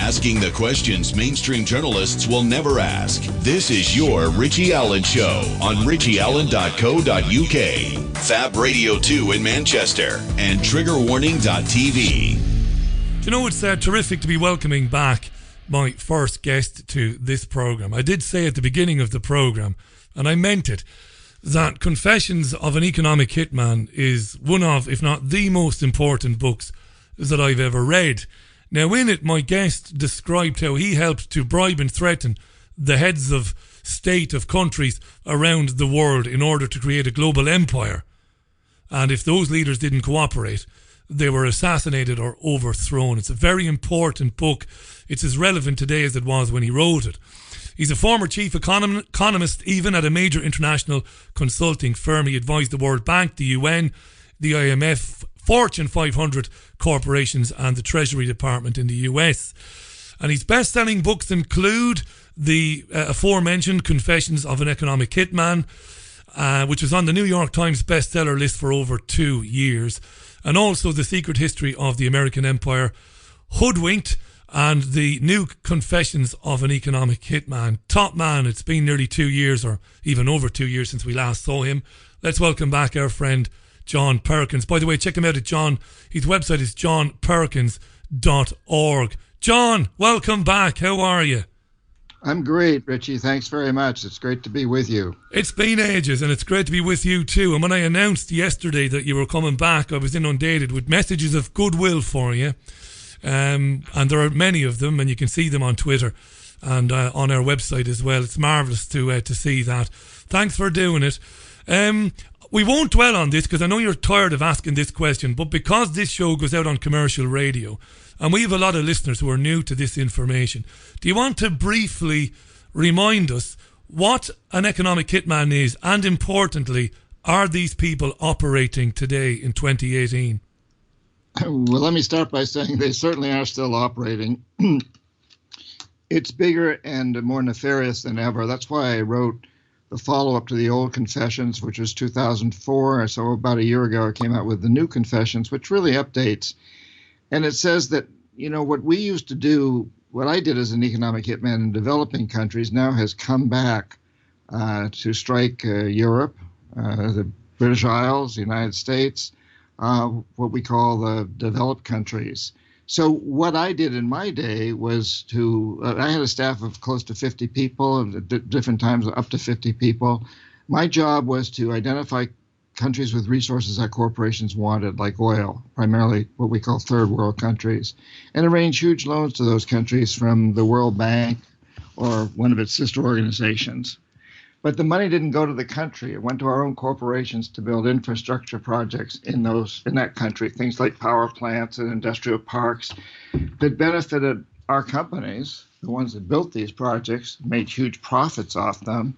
asking the questions mainstream journalists will never ask. This is your Richie Allen Show on richieallen.co.uk, Fab Radio 2 in Manchester, and triggerwarning.tv. You know, it's terrific to be welcoming back my first guest to this program. I did say at the beginning of the program, and I meant it, that Confessions of an Economic Hitman is one of, if not the most important books that I've ever read. Now, in it, my guest described how he helped to bribe and threaten the heads of state of countries around the world in order to create a global empire. And if those leaders didn't cooperate, they were assassinated or overthrown. It's a very important book. It's as relevant today as it was when he wrote it. He's a former chief economist, even at a major international consulting firm. He advised the World Bank, the UN, the IMF, Fortune 500 corporations, and the Treasury Department in the US. And his best-selling books include the aforementioned Confessions of an Economic Hitman, which was on the New York Times bestseller list for over 2 years, and also The Secret History of the American Empire, Hoodwinked, and the new Confessions of an Economic Hitman. Top man, it's been nearly 2 years, or even over 2 years since we last saw him. Let's welcome back our friend John Perkins. By the way, check him out at John. His website is johnperkins.org. John, welcome back. How are you? I'm great, Richie. Thanks very much. It's great to be with you. It's been ages, and it's great to be with you too. And when I announced yesterday that you were coming back, I was inundated with messages of goodwill for you. And there are many of them, and you can see them on Twitter and on our website as well. It's marvellous to see that. Thanks for doing it. We won't dwell on this because I know you're tired of asking this question, but because this show goes out on commercial radio and we have a lot of listeners who are new to this information, do you want to briefly remind us what an economic hitman is, and importantly, are these people operating today in 2018? Well, let me start by saying they certainly are still operating. It's bigger and more nefarious than ever. That's why I wrote the follow-up to the old Confessions, which was 2004. So about a year ago, I came out with the new Confessions, which really updates. And it says that, you know, what we used to do, what I did as an economic hitman in developing countries now has come back to strike Europe, the British Isles, the United States, what we call the developed countries. So what I did in my day was I had a staff of close to 50 people, at different times up to 50 people. My job was to identify countries with resources that corporations wanted, like oil, primarily what we call third world countries, and arrange huge loans to those countries from the World Bank or one of its sister organizations. But the money didn't go to the country. It went to our own corporations to build infrastructure projects in that country, things like power plants and industrial parks that benefited our companies, the ones that built these projects, made huge profits off them,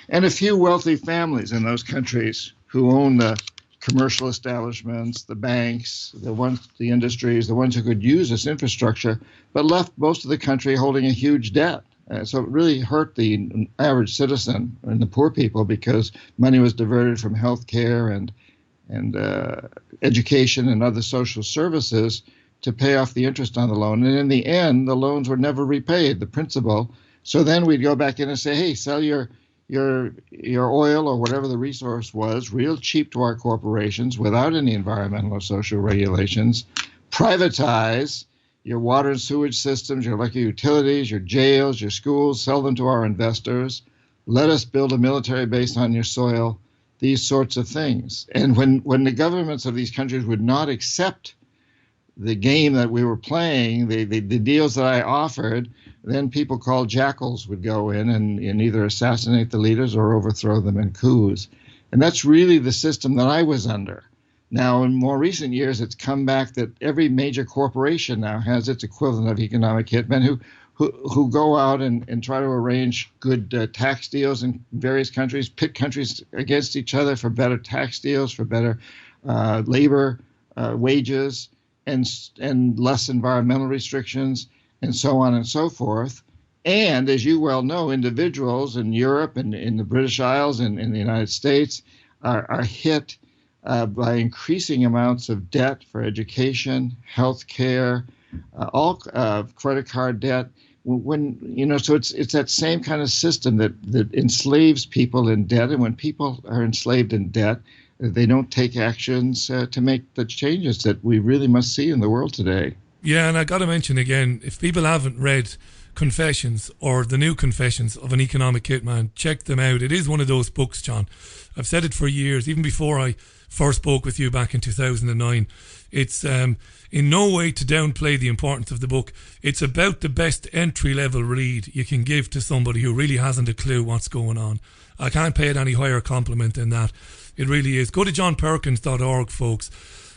and a few wealthy families in those countries who own the commercial establishments, the banks, the industries, the ones who could use this infrastructure, but left most of the country holding a huge debt. So it really hurt the average citizen and the poor people because money was diverted from health care and education and other social services to pay off the interest on the loan. And in the end, the loans were never repaid, the principal. So then we'd go back in and say, hey, sell your oil or whatever the resource was real cheap to our corporations without any environmental or social regulations, privatize your water and sewage systems, your electric utilities, your jails, your schools, sell them to our investors. Let us build a military base on your soil, these sorts of things. And when the governments of these countries would not accept the game that we were playing, the deals that I offered, then people called jackals would go in and either assassinate the leaders or overthrow them in coups. And that's really the system that I was under. Now, in more recent years, it's come back that every major corporation now has its equivalent of economic hitmen who go out and try to arrange good tax deals in various countries, pit countries against each other for better tax deals, for better labor wages, and less environmental restrictions, and so on and so forth. And as you well know, individuals in Europe and in the British Isles and in the United States are hit by increasing amounts of debt for education, health care, all credit card debt. When so it's that same kind of system that enslaves people in debt, and when people are enslaved in debt, they don't take actions to make the changes that we really must see in the world today. Yeah, and I got to mention again, if people haven't read Confessions or the new Confessions of an Economic Hitman, check them out. It is one of those books, John. I've said it for years, even before I first spoke with you back in 2009. It's in no way to downplay the importance of the book. It's about the best entry-level read you can give to somebody who really hasn't a clue what's going on. I can't pay it any higher compliment than that. It really is. Go to johnperkins.org, folks.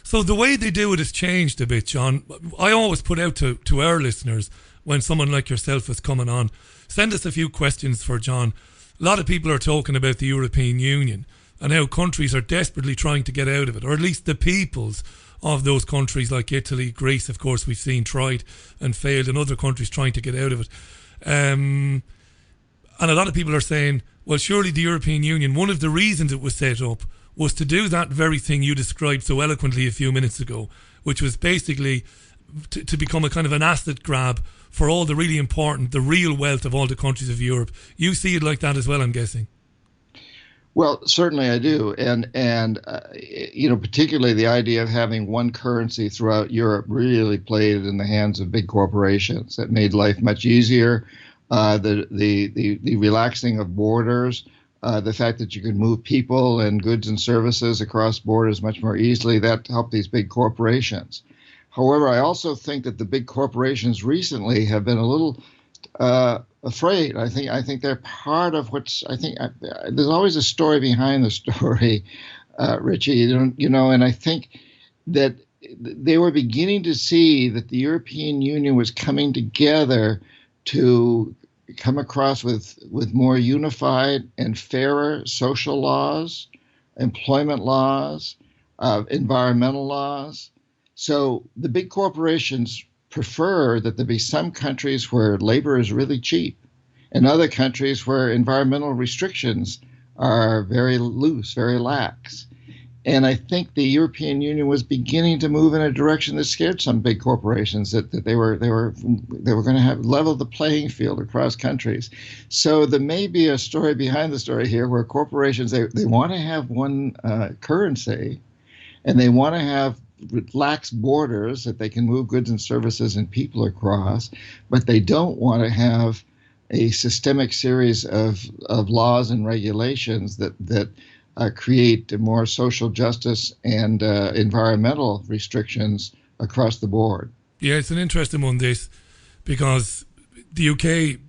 So the way they do it has changed a bit, John. I always put out to our listeners, when someone like yourself is coming on, send us a few questions for John. A lot of people are talking about the European Union and how countries are desperately trying to get out of it, or at least the peoples of those countries like Italy, Greece, of course, we've seen tried and failed, and other countries trying to get out of it. And a lot of people are saying, well, surely the European Union, one of the reasons it was set up was to do that very thing you described so eloquently a few minutes ago, which was basically to become a kind of an asset grab for all the really important, the real wealth of all the countries of Europe. You see it like that as well, I'm guessing. Well, certainly I do, and particularly the idea of having one currency throughout Europe really played in the hands of big corporations. That made life much easier. The relaxing of borders, the fact that you could move people and goods and services across borders much more easily, that helped these big corporations. However, I also think that the big corporations recently have been a little afraid. I think they're part of there's always a story behind the story, Richie. And I think that they were beginning to see that the European Union was coming together to come across with more unified and fairer social laws, employment laws, environmental laws. So the big corporations prefer that there be some countries where labor is really cheap and other countries where environmental restrictions are very loose, very lax. And I think the European Union was beginning to move in a direction that scared some big corporations, that they were going to have level the playing field across countries. So there may be a story behind the story here where corporations, they want to have one currency, and they want to have lax borders that they can move goods and services and people across, but they don't want to have a systemic series of laws and regulations that create more social justice and environmental restrictions across the board. Yeah, it's an interesting one, this, because the UK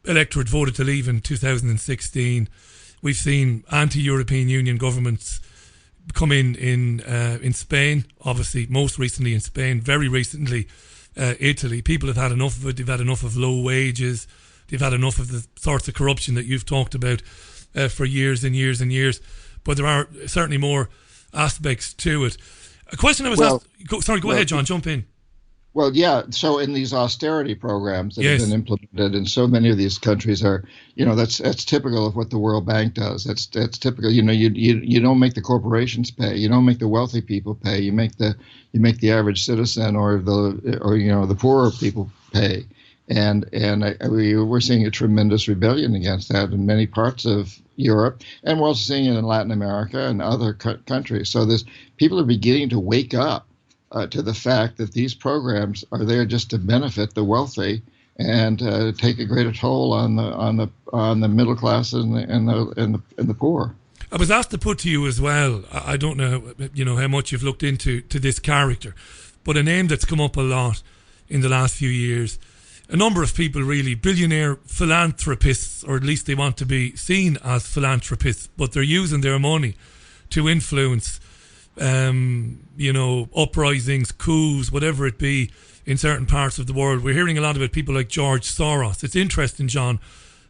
electorate voted to leave in 2016. We've seen anti-European Union governments come in Spain, obviously, most recently in Spain, very recently Italy. People have had enough of it. They've had enough of low wages. They've had enough of the sorts of corruption that you've talked about for years and years and years. But there are certainly more aspects to it. A question I was asked... Go ahead, John, jump in. Well, yeah. So in these austerity programs that have been implemented in so many of these countries are, that's typical of what the World Bank does. That's typical. You don't make the corporations pay. You don't make the wealthy people pay. You make the average citizen or the poorer people pay. And we're seeing a tremendous rebellion against that in many parts of Europe, and we're also seeing it in Latin America and other countries. So people are beginning to wake up to the fact that these programs are there just to benefit the wealthy and take a greater toll on the middle class and the poor. I was asked to put to you as well. I don't know, how much you've looked into this character, but a name that's come up a lot in the last few years. A number of people, really, billionaire philanthropists, or at least they want to be seen as philanthropists, but they're using their money to influence, uprisings, coups, whatever it be, in certain parts of the world. We're hearing a lot about people like George Soros. It's interesting, John,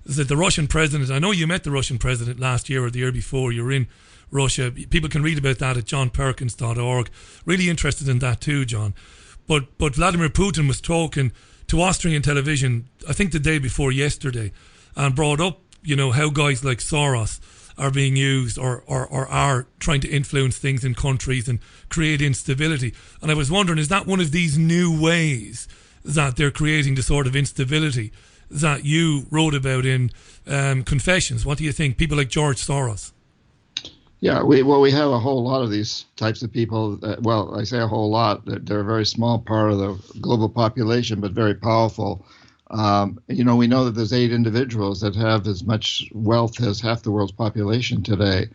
that the Russian president, I know you met the Russian president last year or the year before, you're in Russia. People can read about that at johnperkins.org. Really interested in that too, John. But Vladimir Putin was talking to Austrian television, I think the day before yesterday, and brought up, how guys like Soros are being used or are trying to influence things in countries and create instability. And I was wondering, is that one of these new ways that they're creating the sort of instability that you wrote about in Confessions? What do you think? People like George Soros. Yeah, we have a whole lot of these types of people. Well, I say a whole lot. They're a very small part of the global population, but very powerful. We know that there's 8 individuals that have as much wealth as half the world's population today.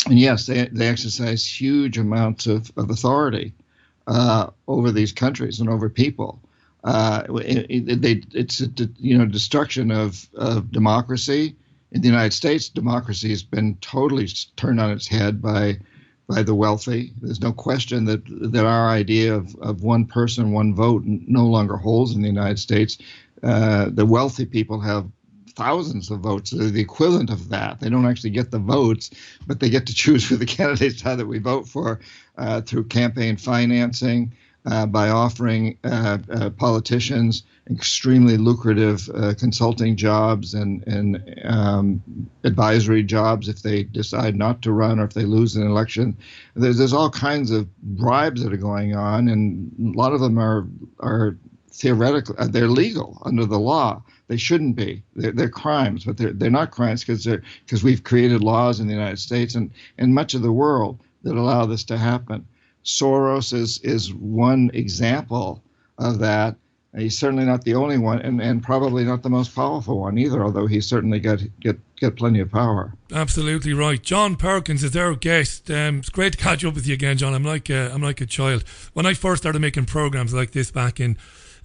And yes, they exercise huge amounts of authority over these countries and over people. It's destruction of democracy. In the United States, democracy has been totally turned on its head by the wealthy. There's no question that our idea of one person, one vote no longer holds in the United States. The wealthy people have thousands of votes. They're the equivalent of that. They don't actually get the votes, but they get to choose who the candidates are that we vote for through campaign financing, by offering politicians extremely lucrative consulting jobs and advisory jobs if they decide not to run or if they lose an election. There's all kinds of bribes that are going on, and a lot of them are theoretical. They're legal under the law. They shouldn't be. They're crimes, but they're not crimes because we've created laws in the United States and much of the world that allow this to happen. Soros is one example of that. He's certainly not the only one, and probably not the most powerful one either, although he's certainly got plenty of power. Absolutely right. John Perkins is our guest. It's great to catch up with you again, John. I'm like a child. When I first started making programs like this back in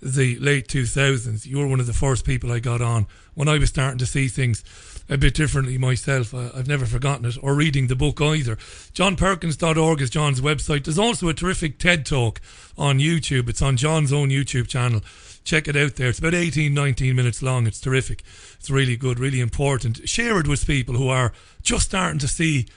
the late 2000s, you were one of the first people I got on when I was starting to see things a bit differently myself. I've never forgotten it, or reading the book either. JohnPerkins.org is John's website. There's also a terrific TED Talk on YouTube. It's on John's own YouTube channel. Check it out there. It's about 18-19 minutes long. It's terrific. It's really good, really important. Share it with people who are just starting to see,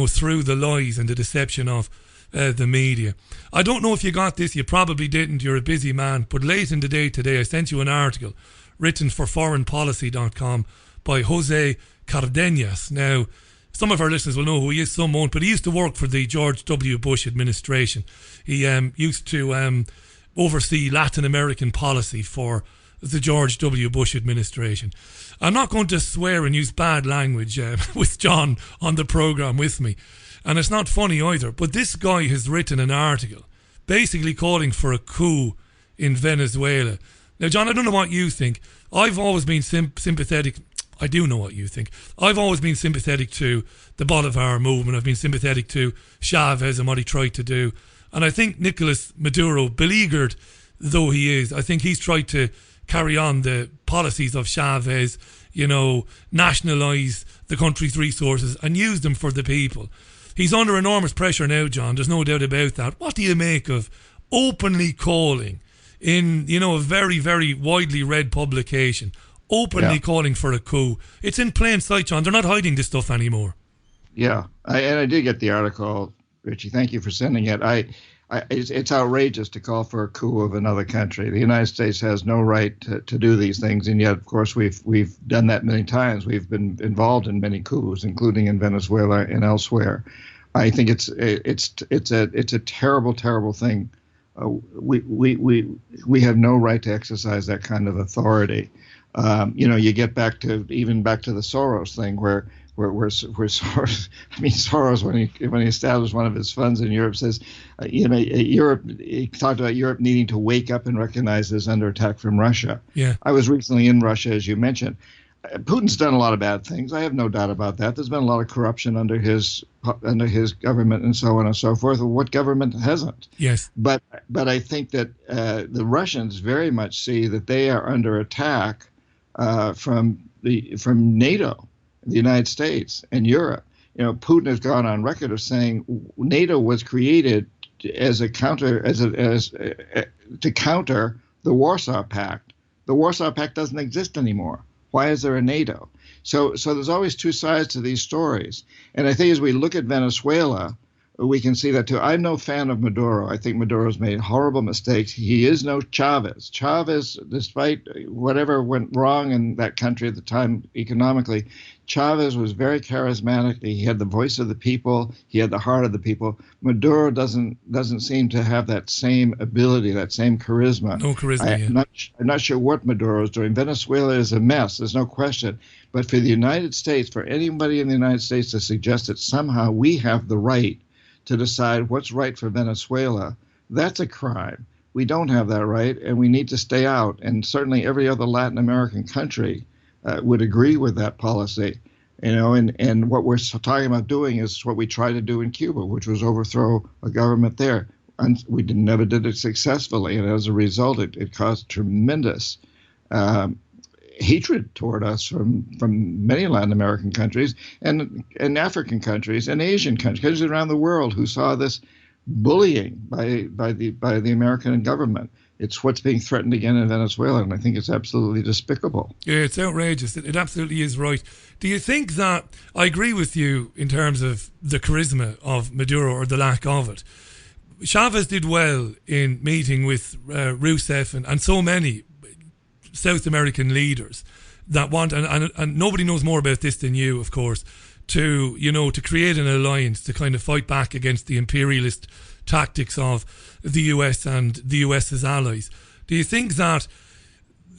through the lies and the deception of the media. I don't know if you got this. You probably didn't. You're a busy man. But late in the day today, I sent you an article written for foreignpolicy.com by Jose Cardenas. Now, some of our listeners will know who he is, some won't, but he used to work for the George W. Bush administration. He used to oversee Latin American policy for the George W. Bush administration. I'm not going to swear and use bad language with John on the program with me. And it's not funny either, but this guy has written an article basically calling for a coup in Venezuela. Now, John, I don't know what you think. I've always been sympathetic. I do know what you think. I've always been sympathetic to the Bolivar movement. I've been sympathetic to Chavez and what he tried to do. And I think Nicolás Maduro, beleaguered though he is, I think he's tried to carry on the policies of Chavez, nationalise the country's resources and use them for the people. He's under enormous pressure now, John. There's no doubt about that. What do you make of openly calling in, a very, very widely read publication, openly calling for a coup? It's in plain sight, John. They're not hiding this stuff anymore. Yeah, I did get the article, Richie. Thank you for sending it. It's outrageous to call for a coup of another country. The United States has no right to do these things, and yet, of course, we've done that many times. We've been involved in many coups, including in Venezuela and elsewhere. I think it's a terrible, terrible thing. We have no right to exercise that kind of authority. You get back to the Soros thing, where Soros, Soros, when he established one of his funds in Europe, says, Europe. He talked about Europe needing to wake up and recognize it's under attack from Russia. Yeah, I was recently in Russia, as you mentioned. Putin's done a lot of bad things. I have no doubt about that. There's been a lot of corruption under his government and so on and so forth. What government hasn't? Yes. But I think that the Russians very much see that they are under attack from NATO, the United States, and Europe. Putin has gone on record of saying NATO was created as a counter, to counter the Warsaw Pact. The Warsaw Pact doesn't exist anymore. Why is there a NATO? So there's always two sides to these stories. And I think as we look at Venezuela, we can see that too. I'm no fan of Maduro. I think Maduro's made horrible mistakes. He is no Chavez. Chavez, despite whatever went wrong in that country at the time economically, Chavez was very charismatic. He had the voice of the people. He had the heart of the people. Maduro doesn't seem to have that same ability, that same charisma. No charisma. I'm not sure what Maduro is doing. Venezuela is a mess. There's no question. But for the United States, for anybody in the United States to suggest that somehow we have the right to decide what's right for Venezuela, that's a crime. We don't have that right, and we need to stay out. And certainly every other Latin American country would agree with that policy. And what we're talking about doing is what we tried to do in Cuba, which was overthrow a government there. And we never did it successfully, and as a result, it caused tremendous hatred toward us from many Latin American countries and African countries and Asian countries around the world who saw this bullying by the American government. It's what's being threatened again in Venezuela, and I think it's absolutely despicable. Yeah, it's outrageous. It absolutely is right. Do you think that, I agree with you in terms of the charisma of Maduro or the lack of it. Chavez did well in meeting with Rousseff and so many South American leaders that want, and nobody knows more about this than you, of course, to create an alliance to kind of fight back against the imperialist tactics of the US and the US's allies. Do you think that,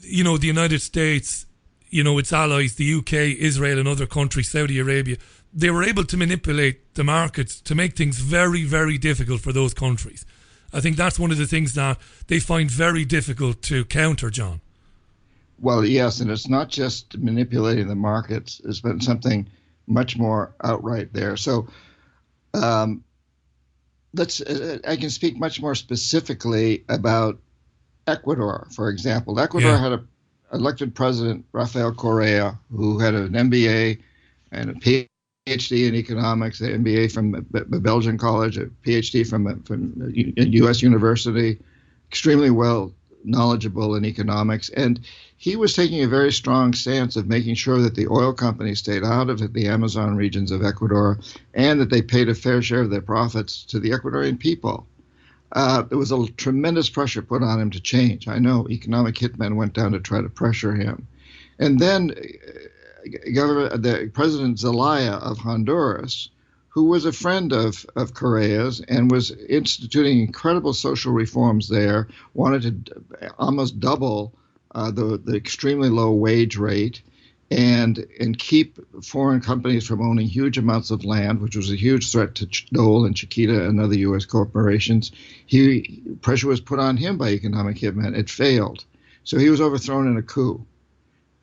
the United States, its allies, the UK, Israel and other countries, Saudi Arabia, they were able to manipulate the markets to make things very, very difficult for those countries? I think that's one of the things that they find very difficult to counter, John. Well, yes, and it's not just manipulating the markets. It's been something much more outright there. So I can speak much more specifically about Ecuador, for example. Ecuador had an elected president, Rafael Correa, who had an MBA and a PhD in economics, an MBA from a Belgian college, a PhD from a U.S. university, extremely well knowledgeable in economics, and he was taking a very strong stance of making sure that the oil companies stayed out of the Amazon regions of Ecuador and that they paid a fair share of their profits to the Ecuadorian people. There was a tremendous pressure put on him to change. I know economic hitmen went down to try to pressure him. And then the President Zelaya of Honduras, who was a friend of Correa's and was instituting incredible social reforms there, wanted to almost double the extremely low wage rate and keep foreign companies from owning huge amounts of land, which was a huge threat to Dole and Chiquita and other U.S. corporations. Pressure was put on him by economic hitmen. It failed. So he was overthrown in a coup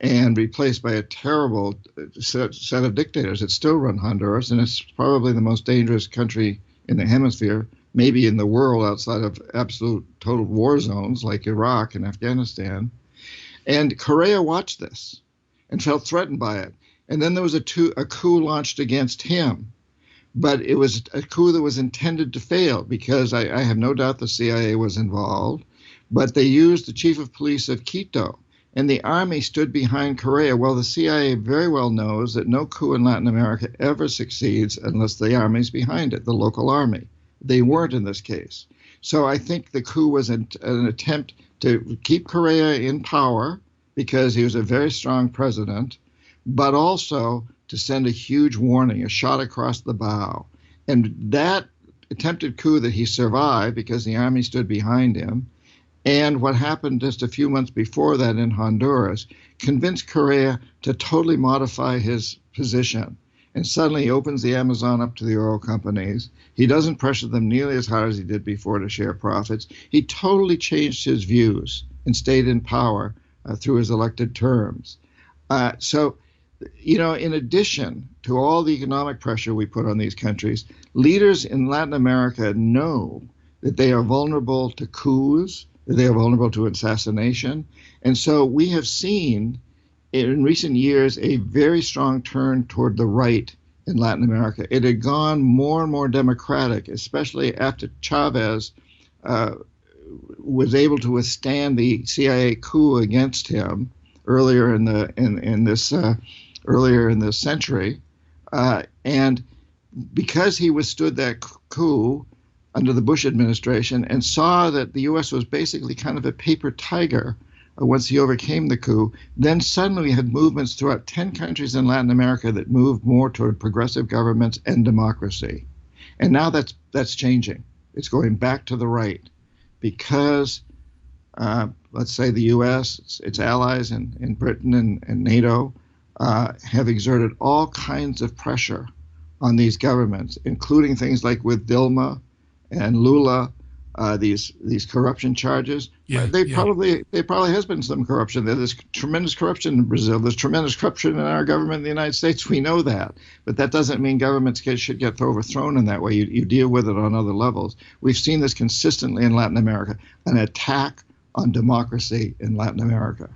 and replaced by a terrible set of dictators that still run Honduras, and it's probably the most dangerous country in the hemisphere, maybe in the world outside of absolute total war zones like Iraq and Afghanistan. And Correa watched this and felt threatened by it. And then there was a coup launched against him. But it was a coup that was intended to fail because I have no doubt the CIA was involved. But they used the chief of police of Quito, and the army stood behind Correa. Well, the CIA very well knows that no coup in Latin America ever succeeds unless the army's behind it, the local army. They weren't in this case. So I think the coup was an attempt to keep Correa in power because he was a very strong president, but also to send a huge warning, a shot across the bow. And that attempted coup that he survived because the army stood behind him, and what happened just a few months before that in Honduras, convinced Correa to totally modify his position. And suddenly he opens the Amazon up to the oil companies. He doesn't pressure them nearly as hard as he did before to share profits. He totally changed his views and stayed in power through his elected terms. So, in addition to all the economic pressure we put on these countries, leaders in Latin America know that they are vulnerable to coups, that they are vulnerable to assassination. And so we have seen in recent years a very strong turn toward the right in Latin America. It had gone more and more democratic, especially after Chavez was able to withstand the CIA coup against him earlier in this century, and because he withstood that coup under the Bush administration and saw that the U.S. was basically kind of a paper tiger once he overcame the coup, then suddenly we had movements throughout 10 countries in Latin America that moved more toward progressive governments and democracy. And now that's changing. It's going back to the right because, let's say, the U.S., its allies in Britain and NATO have exerted all kinds of pressure on these governments, including things like with Dilma and Lula, these corruption charges. Probably has been some corruption. There's tremendous corruption in Brazil. There's tremendous corruption in our government in the United States. We know that, but that doesn't mean governments should get overthrown in that way. You deal with it on other levels. We've seen this consistently in Latin America, an attack on democracy in Latin America.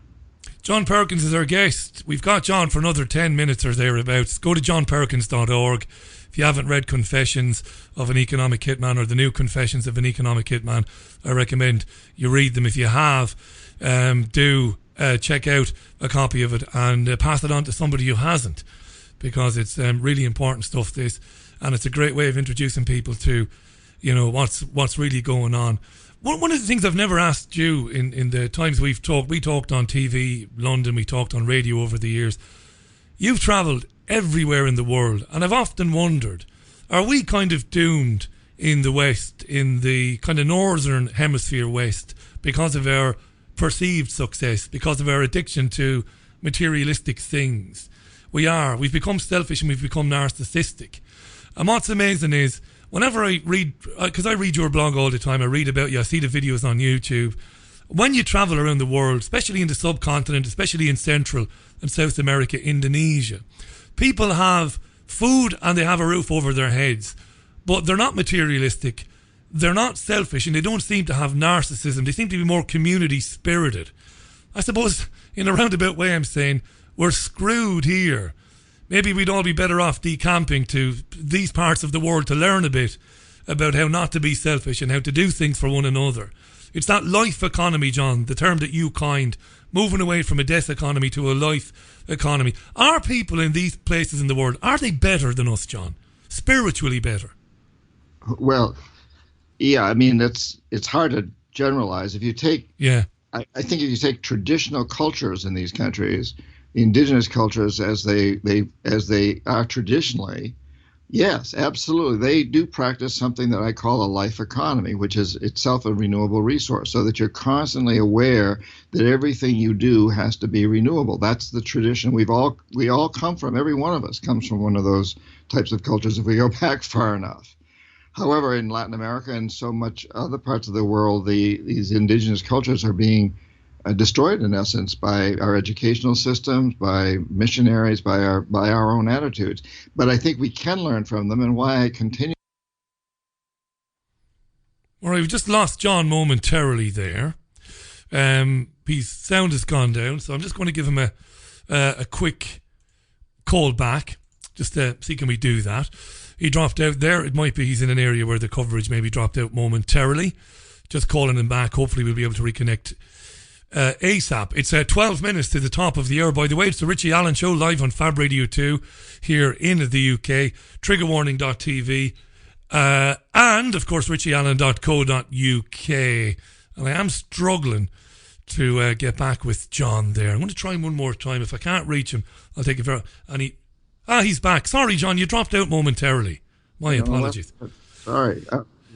John Perkins is our guest. We've got John for another 10 minutes or thereabouts. Go to johnperkins.org. If you haven't read Confessions of an Economic Hitman or the new Confessions of an Economic Hitman, I recommend you read them. If you have, do check out a copy of it and pass it on to somebody who hasn't, because it's really important stuff, this, and it's a great way of introducing people to, what's really going on. One of the things I've never asked you in the times we talked on TV, London, we talked on radio over the years. You've travelled everywhere in the world, and I've often wondered, are we kind of doomed in the West, in the kind of northern hemisphere West, because of our perceived success, because of our addiction to materialistic things? We've become selfish and we've become narcissistic. And what's amazing is, whenever I read, because I read your blog all the time, I read about you, I see the videos on YouTube. When you travel around the world, especially in the subcontinent, especially in Central and South America, Indonesia, people have food and they have a roof over their heads, but they're not materialistic, they're not selfish, and they don't seem to have narcissism. They seem to be more community spirited. I suppose, in a roundabout way, I'm saying we're screwed here. Maybe we'd all be better off decamping to these parts of the world to learn a bit about how not to be selfish and how to do things for one another. It's that life economy, John, the term that you coined, moving away from a death economy to a life economy. Are people in these places in the world, are they better than us, John? Spiritually better? Well, yeah, I mean, it's hard to generalize. If you take, I think if you take traditional cultures in these countries, the indigenous cultures as they are traditionally, yes, absolutely. They do practice something that I call a life economy, which is itself a renewable resource, so that you're constantly aware that everything you do has to be renewable. That's the tradition we all come from. Every one of us comes from one of those types of cultures if we go back far enough. However, in Latin America and so much other parts of the world, these indigenous cultures are being destroyed in essence by our educational systems, by missionaries, by our own attitudes. But I think we can learn from them, and why I continue. All right, we've just lost John momentarily there. His sound has gone down, so I'm just going to give him a quick call back, just to see can we do that. He dropped out there. It might be he's in an area where the coverage maybe dropped out momentarily. Just calling him back. Hopefully we'll be able to reconnect ASAP. It's 12 minutes to the top of the hour. By the way, it's the Richie Allen Show live on Fab Radio 2 here in the UK. Triggerwarning.tv and of course richieallen.co.uk. And I am struggling to get back with John there. I'm going to try him one more time. If I can't reach him, I'll take it for. And he's back. Sorry, John, you dropped out momentarily. My apologies. Sorry.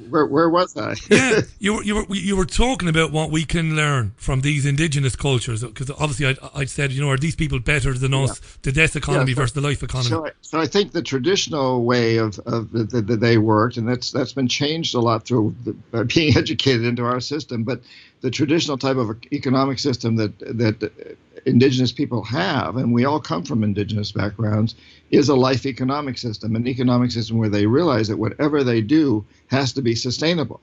Where was I? Yeah, you were talking about what we can learn from these indigenous cultures, because obviously I said, are these people better than us? The death economy versus the life economy. So I think the traditional way of that they worked, and that's been changed a lot through being educated into our system. But the traditional type of economic system that indigenous people have, and we all come from indigenous backgrounds, is a life economic system, an economic system where they realize that whatever they do has to be sustainable.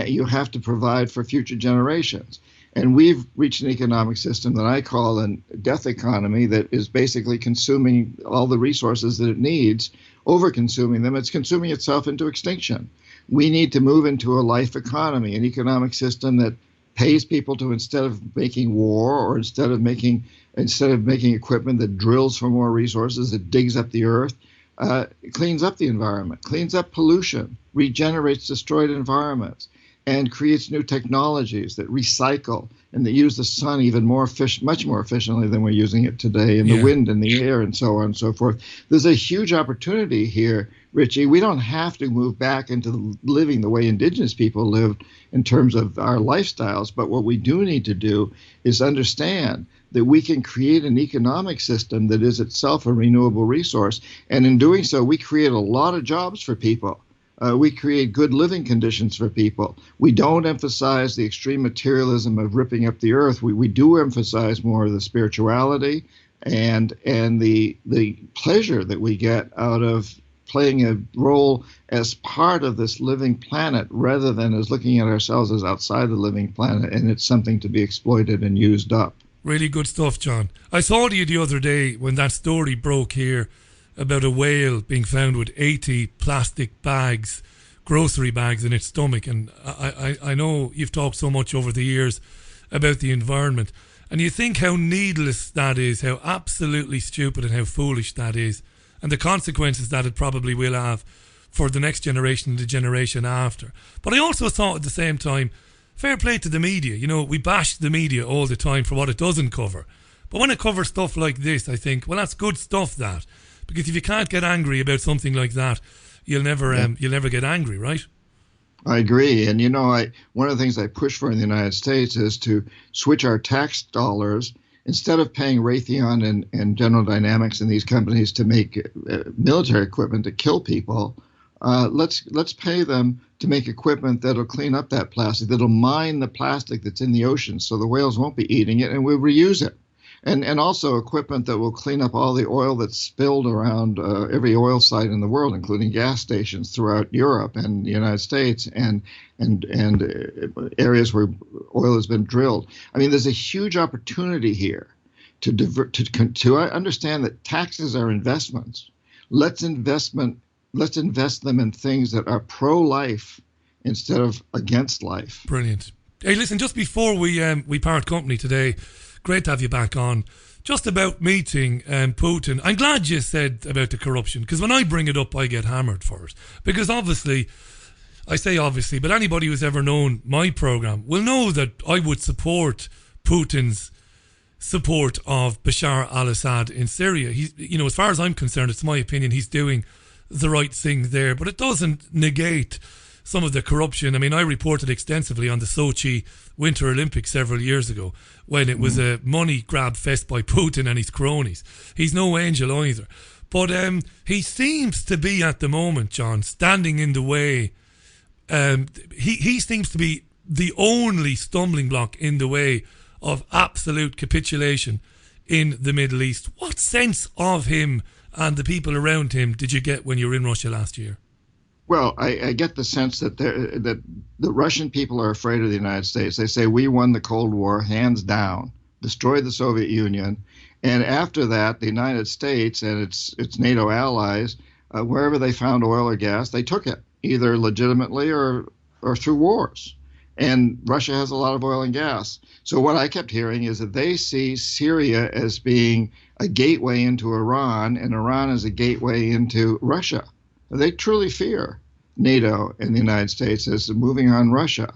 You have to provide for future generations. And we've reached an economic system that I call a death economy that is basically consuming all the resources that it needs, over-consuming them. It's consuming itself into extinction. We need to move into a life economy, an economic system that pays people to, instead of making war, or instead of making equipment that drills for more resources, that digs up the earth, cleans up the environment, cleans up pollution, regenerates destroyed environments, and creates new technologies that recycle and that use the sun even much more efficiently than we're using it today, and the wind and the air and so on and so forth. There's a huge opportunity here, Richie. We don't have to move back into living the way indigenous people lived in terms of our lifestyles, but what we do need to do is understand that we can create an economic system that is itself a renewable resource, and in doing so, we create a lot of jobs for people. We create good living conditions for people. We don't emphasize the extreme materialism of ripping up the earth. We do emphasize more of the spirituality and the pleasure that we get out of playing a role as part of this living planet rather than as looking at ourselves as outside the living planet, and it's something to be exploited and used up. Really good stuff, John. I saw you the other day when that story broke here about a whale being found with 80 plastic bags, grocery bags in its stomach. And I know you've talked so much over the years about the environment. And you think how needless that is, how absolutely stupid and how foolish that is, and the consequences that it probably will have for the next generation and the generation after. But I also thought at the same time, fair play to the media. You know, we bash the media all the time for what it doesn't cover. But when it covers stuff like this, I think, well, that's good stuff, that. Because if you can't get angry about something like that, you'll never get angry, right? I agree. And, you know, one of the things I push for in the United States is to switch our tax dollars. Instead of paying Raytheon and General Dynamics and these companies to make military equipment to kill people, let's pay them to make equipment that'll clean up that plastic, that'll mine the plastic that's in the ocean so the whales won't be eating it, and we'll reuse it. And also equipment that will clean up all the oil that's spilled around every oil site in the world, including gas stations throughout Europe and the United States and areas where oil has been drilled. I mean, there's a huge opportunity here to understand that taxes are investments. Let's invest them in things that are pro-life instead of against life. Brilliant. Hey, listen, just before we part company today, great to have you back on. Just about meeting Putin, I'm glad you said about the corruption, because when I bring it up, I get hammered for it. Because obviously, I say obviously, but anybody who's ever known my program will know that I would support Putin's support of Bashar al-Assad in Syria. He's, you know, as far as I'm concerned, it's my opinion, he's doing the right thing there, but it doesn't negate some of the corruption. I mean, I reported extensively on the Sochi Winter Olympics several years ago when it was a money grab fest by Putin and his cronies. He's no angel either. But he seems to be at the moment, John, standing in the way. He seems to be the only stumbling block in the way of absolute capitulation in the Middle East. What sense of him and the people around him did you get when you were in Russia last year? Well, I get the sense that the Russian people are afraid of the United States. They say we won the Cold War hands down, destroyed the Soviet Union, and after that, the United States and its NATO allies, wherever they found oil or gas, they took it, either legitimately or through wars. And Russia has a lot of oil and gas. So what I kept hearing is that they see Syria as being a gateway into Iran, and Iran as a gateway into Russia. They truly fear NATO and the United States as moving on Russia.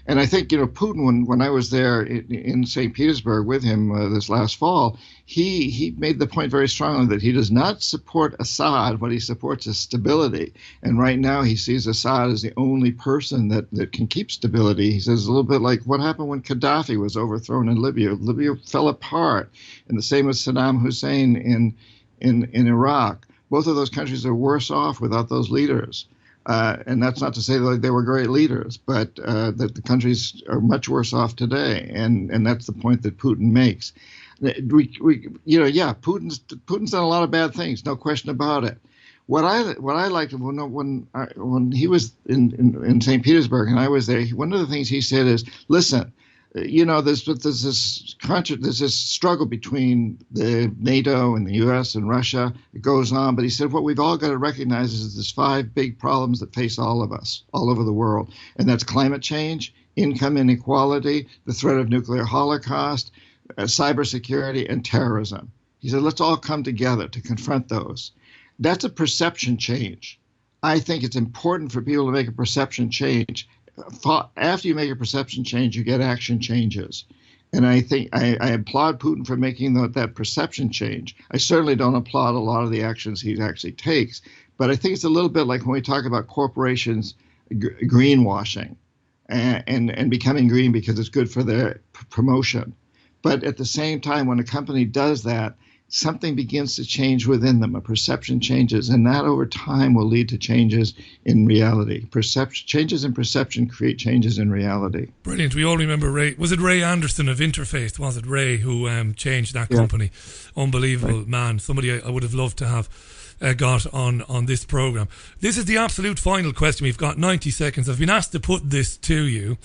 And I think, you know, Putin, when I was there in St. Petersburg with him this last fall, he made the point very strongly that he does not support Assad. What he supports is stability. And right now he sees Assad as the only person that can keep stability. He says a little bit like what happened when Gaddafi was overthrown in Libya. Libya fell apart. And the same with Saddam Hussein in Iraq. Both of those countries are worse off without those leaders. And that's not to say that they were great leaders, but that the countries are much worse off today. And that's the point that Putin makes. Putin's done a lot of bad things, no question about it. What I liked when he was in St. Petersburg and I was there, one of the things he said is, listen, you know, there's this struggle between the NATO and the U.S. and Russia. It goes on, but he said what we've all got to recognize is there's 5 big problems that face all of us all over the world, and that's climate change, income inequality, the threat of nuclear holocaust, cybersecurity, and terrorism. He said let's all come together to confront those. That's a perception change. I think it's important for people to make a perception change. After you make a perception change, you get action changes. And I think I applaud Putin for making that perception change. I certainly don't applaud a lot of the actions he actually takes. But I think it's a little bit like when we talk about corporations greenwashing and becoming green because it's good for their promotion. But at the same time, when a company does that, something begins to change within them. A perception changes, and that over time will lead to changes in reality. Changes in perception create changes in reality. Brilliant. We all remember Ray. Was it Ray Anderson of Interface? Was it Ray who changed that company? Unbelievable man. Somebody I would have loved to have got on this program. This is the absolute final question. We've got 90 seconds. I've been asked to put this to you.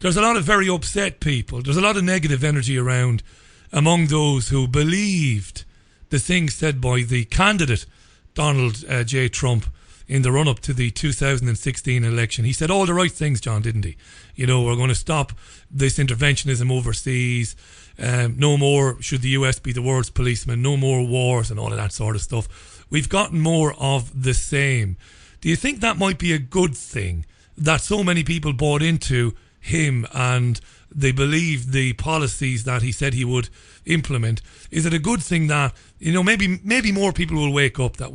There's a lot of very upset people. There's a lot of negative energy around among those who believed the things said by the candidate Donald J. Trump in the run-up to the 2016 election. He said all the right things, John, didn't he? You know, we're going to stop this interventionism overseas. No more should the US be the world's policeman. No more wars and all of that sort of stuff. We've gotten more of the same. Do you think that might be a good thing, that so many people bought into him and they believe the policies that he said he would implement? Is it a good thing that, you know, maybe more people will wake up that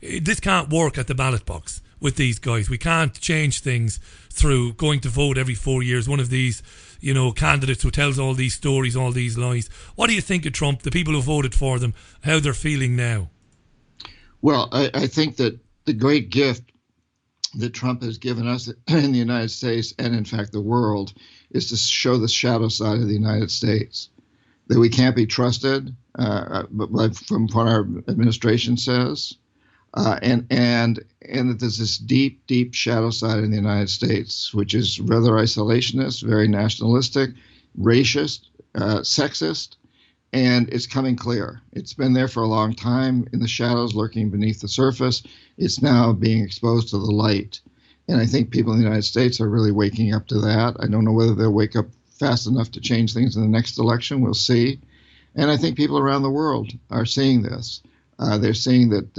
this can't work at the ballot box with these guys. We can't change things through going to vote every 4 years. One of these, you know, candidates who tells all these stories, all these lies. What do you think of Trump, the people who voted for them, how they're feeling now? Well, I think that the great gift that Trump has given us in the United States and, in fact, the world is to show the shadow side of the United States, that we can't be trusted, but from what our administration says, and that there's this deep, deep shadow side in the United States, which is rather isolationist, very nationalistic, racist, sexist, and it's coming clear. It's been there for a long time in the shadows, lurking beneath the surface. It's now being exposed to the light. And I think people in the United States are really waking up to that. I don't know whether they'll wake up fast enough to change things in the next election. We'll see. And I think people around the world are seeing this. They're seeing that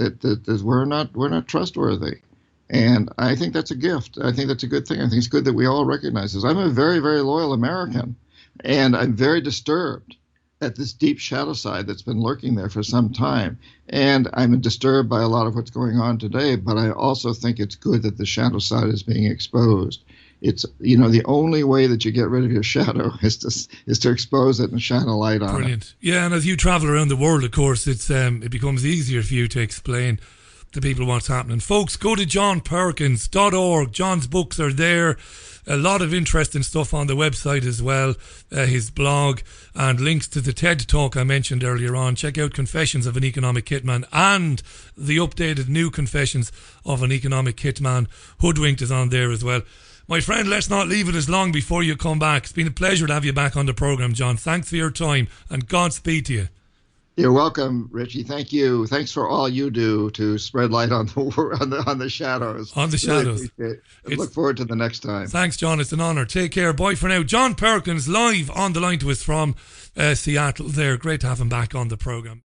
we're not trustworthy. And I think that's a gift. I think that's a good thing. I think it's good that we all recognize this. I'm a very, very loyal American, and I'm very disturbed at this deep shadow side that's been lurking there for some time. And I'm disturbed by a lot of what's going on today, but I also think it's good that the shadow side is being exposed. It's, you know, the only way that you get rid of your shadow is to expose it and shine a light on it. Brilliant. Yeah, and as you travel around the world, of course, it becomes easier for you to explain to people what's happening. Folks, go to johnperkins.org. John's books are there. A lot of interesting stuff on the website as well, his blog, and links to the TED Talk I mentioned earlier on. Check out Confessions of an Economic Hitman, and the updated new Confessions of an Economic Hitman. Hoodwinked is on there as well. My friend, let's not leave it as long before you come back. It's been a pleasure to have you back on the programme, John. Thanks for your time, and Godspeed to you. You're welcome, Richie. Thank you. Thanks for all you do to spread light on the shadows. On the shadows. Really look forward to the next time. Thanks, John. It's an honour. Take care. Bye for now. John Perkins live on the line to us from Seattle there. Great to have him back on the programme.